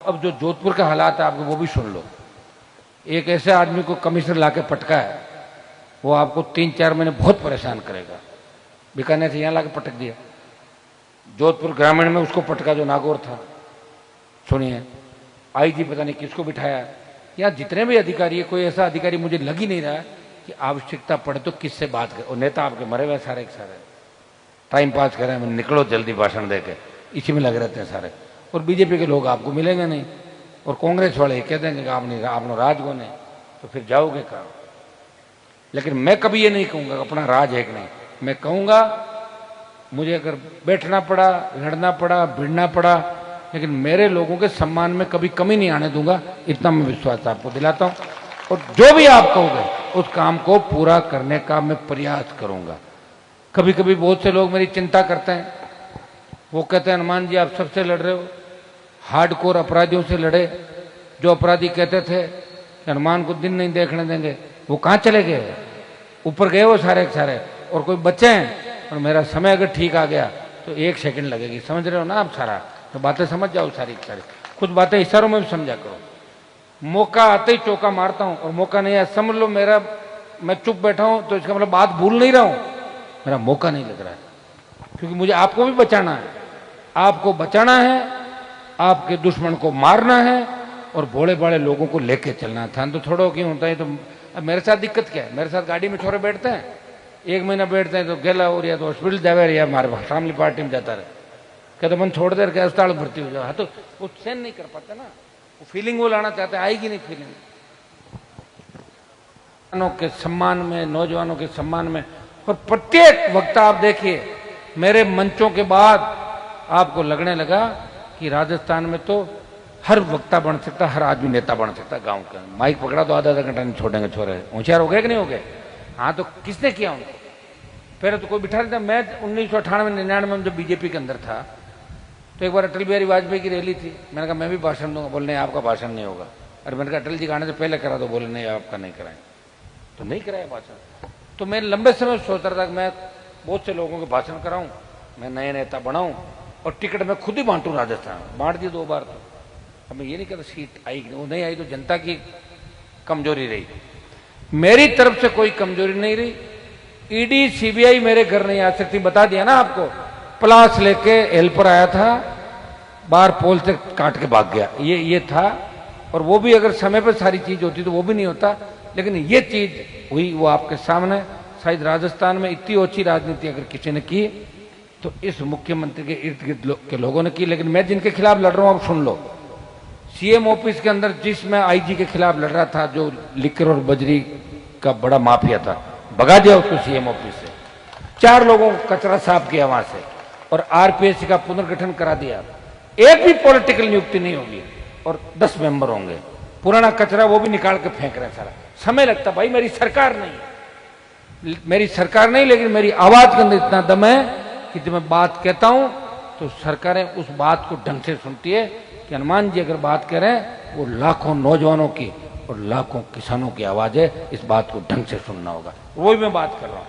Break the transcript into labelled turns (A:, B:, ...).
A: अब जो जोधपुर का हालात है आपको वो भी सुन लो। एक ऐसे आदमी को कमिश्नर लाके पटका है, वो आपको 3-4 महीने बहुत परेशान करेगा। बीकानेर से यहाँ लाके पटक दिया। जोधपुर ग्रामीण में उसको पटका जो नागौर था। सुनिए, आईजी पता नहीं किसको बिठाया। यहाँ जितने भी अधिकारी है, कोई ऐसा अधिकारी मुझे लग ही नहीं रहा कि आवश्यकता पड़े तो किससे बात करे। और नेता आपके मरे हुए सारे के सारे टाइम पास कर रहे हैं, निकलो जल्दी भाषण दे के, इसी में लगे रहते हैं सारे। और बीजेपी के लोग आपको मिलेंगे नहीं, और कांग्रेस वाले कह देंगे कि आपने राज को नहीं, तो फिर जाओगे कहाँ। लेकिन मैं कभी ये नहीं कहूँगा अपना राज है कि नहीं। मैं कहूँगा मुझे अगर बैठना पड़ा, लड़ना पड़ा, भिड़ना पड़ा, लेकिन मेरे लोगों के सम्मान में कभी कमी नहीं आने दूंगा, इतना मैं विश्वास आपको दिलाता हूँ। और जो भी आप कहोगे उस काम को पूरा करने का मैं प्रयास करूँगा। कभी कभी बहुत से लोग मेरी चिंता करते हैं, वो कहते हैं हनुमान जी आप सबसे लड़ रहे हो, हार्डकोर अपराधियों से लड़े। जो अपराधी कहते थे कि हनुमान को दिन नहीं देखने देंगे, वो कहाँ चले गए? ऊपर गए वो सारे के सारे, और कोई बच्चे हैं। और मेरा समय अगर ठीक आ गया तो 1 सेकंड लगेगी, समझ रहे हो ना आप सारा। तो बातें समझ जाओ सारी की सारी, कुछ बातें इशारों में भी समझा करो। मौका आते ही चौका मारता हूं, और मौका नहीं आया समझ लो मेरा, मैं चुप बैठा हूं तो इसका मतलब बात भूल नहीं रहा हूं, मेरा मौका नहीं लग रहा है। क्योंकि मुझे आपको भी बचाना है, आपको बचाना है, आपके दुश्मन को मारना है, और भोले भाले लोगों को लेके चलना था। तो थोड़ा क्यों होता है। तो अब मेरे साथ दिक्कत क्या है, मेरे साथ गाड़ी में छोरे बैठते हैं, 1 महीना बैठते हैं तो गेला हो रहा, तो हॉस्पिटल जावे, या हमारे फैमिली पार्टी में जाता रहे, कहते मन छोड़ दे, क्या अस्पताल भर्ती हो जाओ। हाँ, तो वो सहन नहीं कर पाते ना, वो फीलिंग वो लाना चाहते हैं, आएगी नहीं फीलिंग। के सम्मान में, नौजवानों के सम्मान में, और प्रत्येक वक्ता आप देखिए मेरे मंचों के बाद आपको लगने लगा कि राजस्थान में तो हर वक्ता बन सकता, हर आदमी नेता बन सकता। गांव का माइक पकड़ा तो आधा घंटा नहीं छोड़ेंगे छोरे। होशियार हो गए कि नहीं हो गए? हाँ, तो किसने किया उनको? पहले तो कोई बिठा नहीं था। मैं 1998-99 में जब बीजेपी के अंदर था, तो एक बार अटल बिहारी वाजपेयी की रैली थी, मैंने कहा मैं भी भाषण दूंगा। बोले नहीं, आपका भाषण नहीं होगा। अरे मैंने कहा अटल जी आने से पहले करा दो। बोले नहीं, आपका नहीं कराएं। तो नहीं कराया भाषण। तो मैं लंबे समय सोच रहा था कि मैं बहुत से लोगों के भाषण कराऊं, मैं नए नेता बनाऊं, और टिकट मैं खुद ही बांटूं। राजस्थान बांट दिए 2 बार। तो अब मैं ये नहीं कहता सीट आई, वो नहीं आई तो जनता की कमजोरी रही, मेरी तरफ से कोई कमजोरी नहीं रही। ईडी सीबीआई मेरे घर नहीं आ सकती, बता दिया ना आपको। प्लास लेके हेल्पर आया था, बाहर पोल से काट के भाग गया, ये था। और वो भी अगर समय पर सारी चीज होती तो वो भी नहीं होता। लेकिन ये चीज हुई, वो आपके सामने। शायद राजस्थान में इतनी ओछी राजनीति अगर किसी ने की तो इस मुख्यमंत्री के इर्द गिर्द के लोगों ने की। लेकिन मैं जिनके खिलाफ लड़ रहा हूं आप सुन लो। सीएम ऑफिस के अंदर जिसमें आईजी के खिलाफ लड़ रहा था, जो लिकर और बजरी का बड़ा माफिया था, भगा दिया उसको सीएम ऑफिस से। 4 लोगों को कचरा साफ किया वहां से, और आरपीएससी का पुनर्गठन करा दिया। एक भी पॉलिटिकल नियुक्ति नहीं होगी, और 10 मेंबर होंगे। पुराना कचरा वो भी निकाल के फेंक रहे हैं सारा। समय लगता भाई, मेरी सरकार नहीं, मेरी सरकार नहीं, लेकिन मेरी आवाज के अंदर इतना दम है कि जब मैं बात कहता हूं तो सरकारें उस बात को ढंग से सुनती है कि हनुमान जी अगर बात करें, वो लाखों नौजवानों की और लाखों किसानों की आवाज है। इस बात को ढंग से सुनना होगा, वो भी मैं बात कर रहा हूं।